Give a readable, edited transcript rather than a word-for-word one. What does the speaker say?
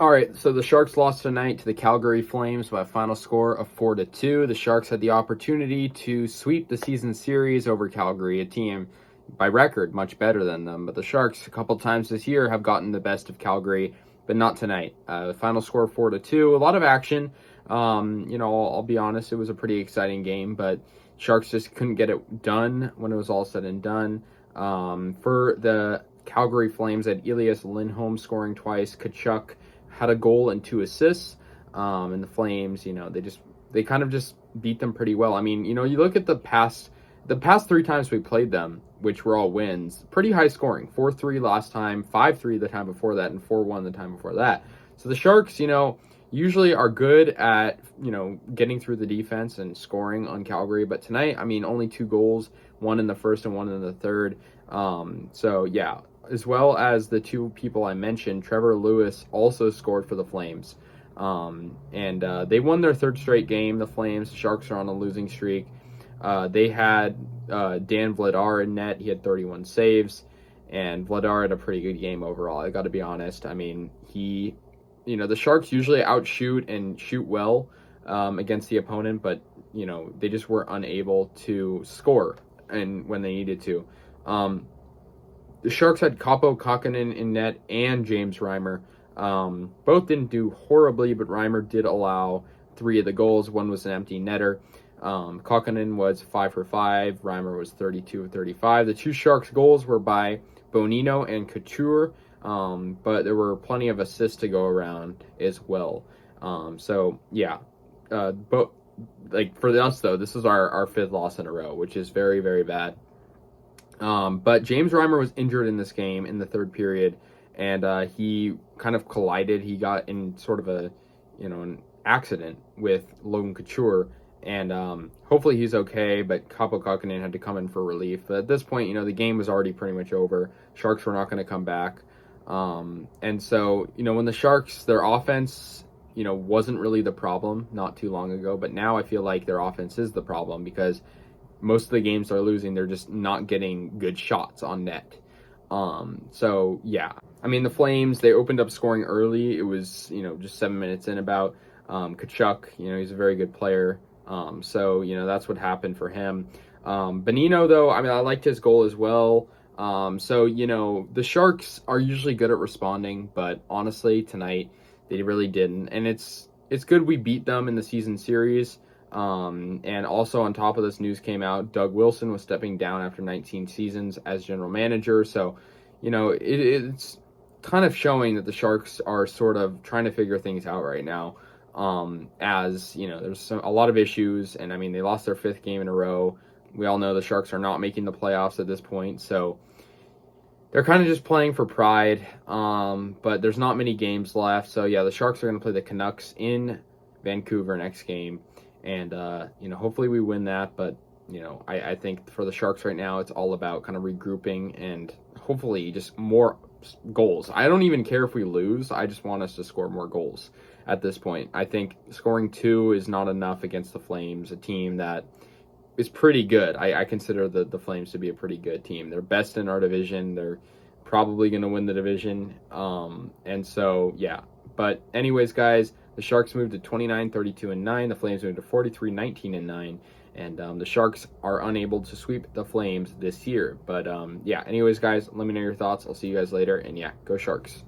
All right, so the Sharks lost tonight to the Calgary Flames by a final score of 4-2. The Sharks had the opportunity to sweep the season series over Calgary, a team by record much better than them. But the Sharks, a couple times this year, have gotten the best of Calgary, but not tonight. The final score 4-2. A lot of action. I'll be honest, it was a pretty exciting game, but Sharks just couldn't get it done when it was all said and done. For the Calgary Flames, had Elias Lindholm scoring twice, Kachuk had a goal and 2 assists. And the Flames, they kind of just beat them pretty well. I mean, you look at the past 3 times we played them, which were all wins, pretty high scoring. 4-3 last time, 5-3 the time before that, and 4-1 the time before that. So the Sharks, usually are good at, getting through the defense and scoring on Calgary. But tonight, I mean, only 2 goals, one in the first and one in the third. So yeah, as well as the 2 people I mentioned, Trevor Lewis also scored for the Flames. They won their 3rd straight game, the Flames. The Sharks are on a losing streak. They had Dan Vladar in net. He had 31 saves, and Vladar had a pretty good game overall, I got to be honest. I mean, the Sharks usually outshoot and shoot well against the opponent, but, they just were unable to score and when they needed to. The Sharks had Kaapo Kähkönen in net and James Reimer. Both didn't do horribly, but Reimer did allow 3 of the goals. One was an empty netter. Kähkönen was 5 for 5. Reimer was 32 of 35. The 2 Sharks goals were by Bonino and Couture, but there were plenty of assists to go around as well. But for us though, this is our 5th loss in a row, which is very, very bad. But James Reimer was injured in this game in the 3rd period, and he kind of collided. He got in sort of an accident with Logan Couture, and hopefully he's okay, but Kaapo Kähkönen had to come in for relief. But at this point, the game was already pretty much over. Sharks were not going to come back. And so, when the Sharks, their offense, wasn't really the problem not too long ago, but now I feel like their offense is the problem because most of the games they're losing, they're just not getting good shots on net. So yeah, I mean, the Flames, they opened up scoring early. It was, just 7 minutes in about. Kachuk, he's a very good player. So that's what happened for him. Bonino, though, I mean, I liked his goal as well. The Sharks are usually good at responding, but honestly, tonight, they really didn't. And it's good we beat them in the season series. And also on top of this, news came out, Doug Wilson was stepping down after 19 seasons as general manager. So, it's kind of showing that the Sharks are sort of trying to figure things out right now. There's a lot of issues, and I mean, they lost their 5th game in a row. We all know the Sharks are not making the playoffs at this point, so they're kind of just playing for pride. But there's not many games left. So yeah, the Sharks are going to play the Canucks in Vancouver next game. And, hopefully we win that. But, I think for the Sharks right now, it's all about kind of regrouping and hopefully just more goals. I don't even care if we lose. I just want us to score more goals at this point. I think scoring 2 is not enough against the Flames, a team that is pretty good. I consider the Flames to be a pretty good team. They're best in our division. They're probably going to win the division. And so, yeah. But anyways, guys, the Sharks moved to 29-32-9. The Flames moved to 43-19-9. And the Sharks are unable to sweep the Flames this year. But, anyways, guys, let me know your thoughts. I'll see you guys later. And, yeah, go Sharks.